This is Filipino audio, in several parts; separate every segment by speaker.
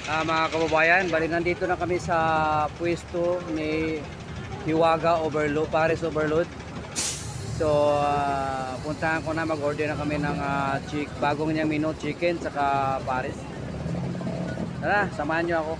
Speaker 1: Mga kababayan, bali nandito na kami sa pwesto ni Hiwaga Overload, Paris Overload. So, puntahan ko na, mag-order na kami ng bagong niyang menu, chicken saka Paris. Tara, samahan niyo ako.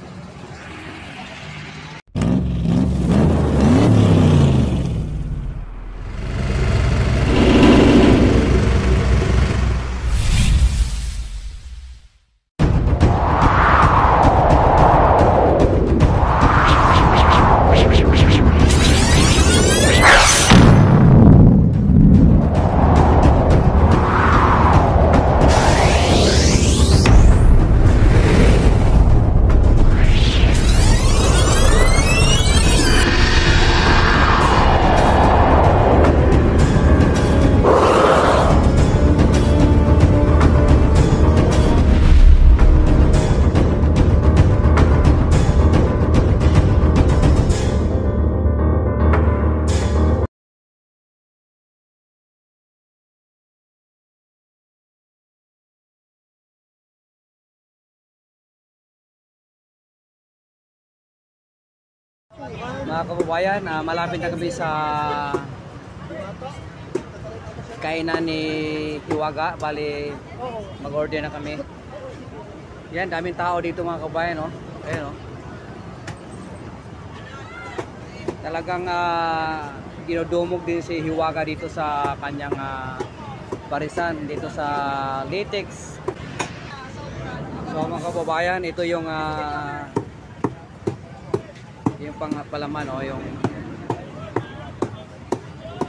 Speaker 1: Mga kababayan, malapit na kami sa kainan ni Hiwaga. Bali, mag-order na kami. Yan, daming tao dito mga kababayan, no? Ayan, no? Talagang dinodumog din si Hiwaga dito sa kanyang parisan, dito sa Latex. So mga kababayan, ito yung palaman, oh, yung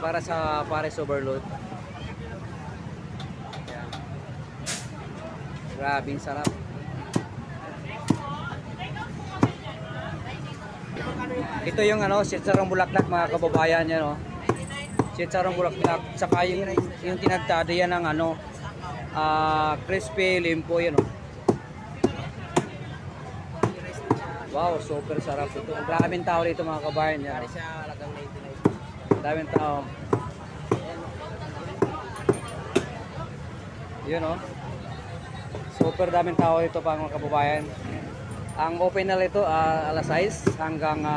Speaker 1: para sa Paris Overload. Ayan. Grabing sarap. Ito yung sitsarong bulaklak mga kababayan yan, oh. Sitsarong bulaklak saka yung tinagtada yan ng crispy limpo yan, oh. Wow, super sarap ito. Maraming tao dito mga kabayan yan. Maraming tao. Yun, oh. Super daming tao dito pa mga kababayan. Ang open na ito alas 6 hanggang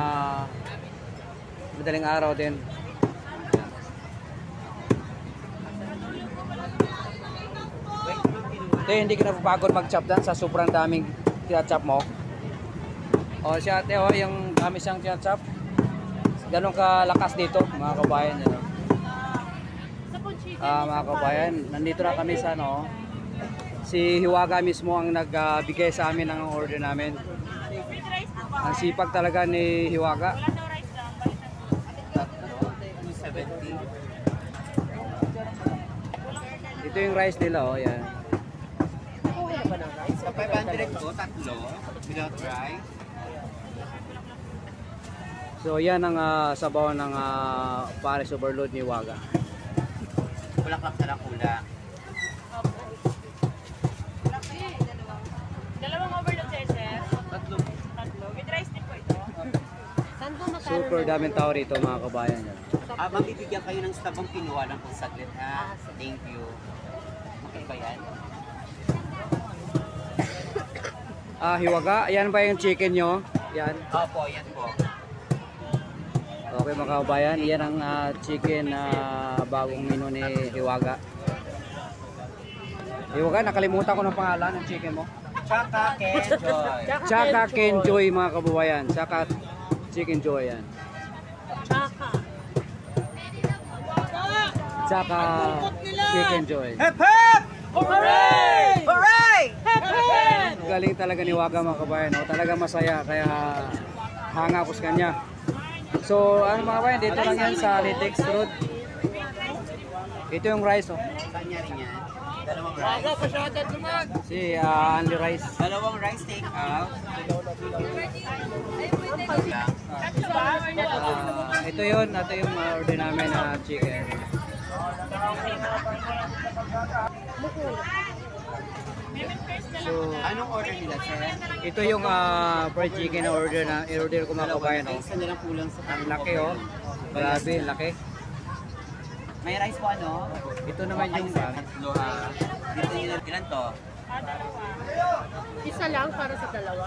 Speaker 1: madaling araw din. Ito, hindi ka napapagod mag-chop dan sa sobrang daming tinachop mo. O siya ate, yung kami siyang tinachop. Ganun kalakas dito mga kabayan. Mga kabayan, nandito na kami sa si Hiwaga mismo ang nagbigay sa amin ng order namin. Ang sipag talaga ni Hiwaga. Ito yung rice nila, oh, yan.
Speaker 2: Sa 500 ko, tatlo, without rice.
Speaker 1: So yan ang sabaw ng Paris Overload ni Hiwaga.
Speaker 2: Bulaklak na kula.
Speaker 3: Dalawang overload session.
Speaker 2: Tatlo.
Speaker 3: With rice din po ito.
Speaker 1: Super daming tao rito mga kabayan.
Speaker 2: Mabibigyan kayo ng stabang kinuha lang kung saglit ha. Thank you. Okay ba yan?
Speaker 1: Hiwaga, yan ba yung chicken nyo? Yan.
Speaker 2: Opo, yan po.
Speaker 1: Okay mga kabayan, yan ang chicken na bagong menu ni Hiwaga. Hiwaga, nakalimutan ko ng pangalan ng chicken mo.
Speaker 2: Chaka Kenjoy.
Speaker 1: Chaka Kenjoy mga kababayan. Chaka Chicken Joy yan. Chaka Chicken Joy.
Speaker 2: Hep hep! Hooray! Hooray!
Speaker 3: Hep hep!
Speaker 1: Galing talaga ni Hiwaga mga kabayan. Talaga masaya kaya hanga ko sa kanya. So mga kabayan, dito lang yan sa Latex Road. Ito yung rice, oh.
Speaker 2: Saan niya rin yan? Dalawang rice.
Speaker 1: Si Anli Rice.
Speaker 2: Dalawang rice take out.
Speaker 1: Ito yun, ito yung order namin na chicken. So,
Speaker 2: Anong order nila, sir?
Speaker 1: ito yung fried chicken na order ko mga kabayan, oh.
Speaker 2: Isa nilang kulang sa
Speaker 1: Ang laki, oh. Grabe, laki.
Speaker 2: May rice po ano?
Speaker 1: Ito naman yung
Speaker 2: tatlo ha. Dito nyo ilan to?
Speaker 3: Dalawa.
Speaker 4: Isa lang para sa dalawa.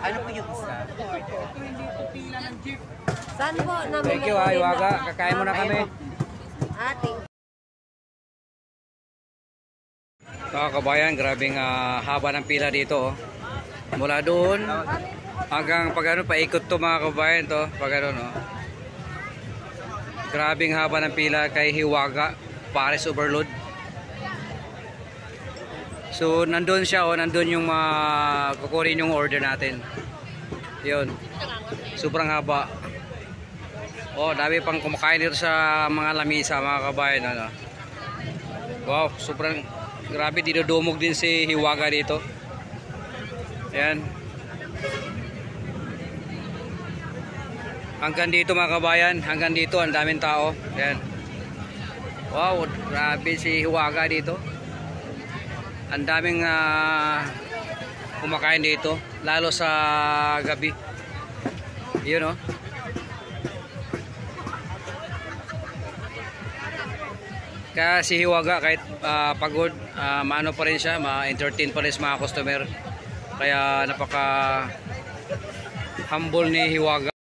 Speaker 2: Ano po yung isa?
Speaker 4: Saan po namin
Speaker 1: Thank you, Hiwaga. Kakain muna kami.
Speaker 4: Ating.
Speaker 1: Mga kabayan, grabing haba ng pila dito. Oh. Mula doon hanggang pag ano, paikot to mga kabayan to. Pag ano, no. Grabing haba ng pila kay Hiwaga, Pares Overload. So nandun siya, oh, nandun yung kukunin yung order natin. Yun. Sobrang haba. Oh, dami pang kumakain dito sa mga lamisa mga kabayan, ano. Wow, sobrang grabe, dinudumog din si Hiwaga dito. Ayan. Hanggang dito mga kabayan, hanggang dito ang daming tao. Ayan. Wow, grabe si Hiwaga dito. Ang daming kumakain dito, lalo sa gabi. Yun, oh. Kaya si Hiwaga kahit pagod, maano pa rin siya, ma-entertain pa rin sa mga customer. Kaya napaka humble ni Hiwaga.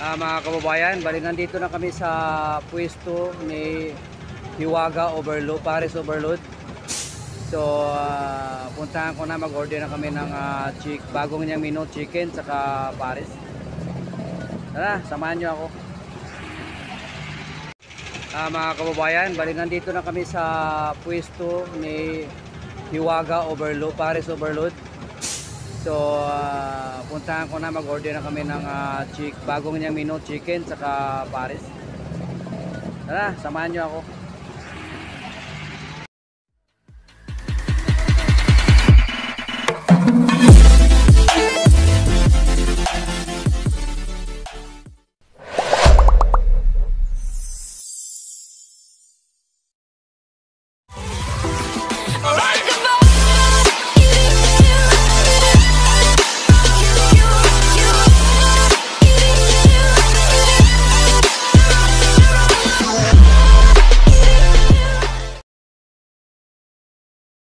Speaker 1: Mga kababayan, bali nandito na kami sa pwesto ni Hiwaga Overload, Pares Overload. So puntahan ko na, mag-order na kami ng bagong niyang menu, chicken saka Pares. Tara, samahan niyo ako. Mga kababayan, bali nandito na kami sa pwesto ni Hiwaga Overload, Pares Overload. So puntahan ko na, mag-order na kami ng bagong niyang menu, chicken saka Pares. Tara, samahan niyo ako.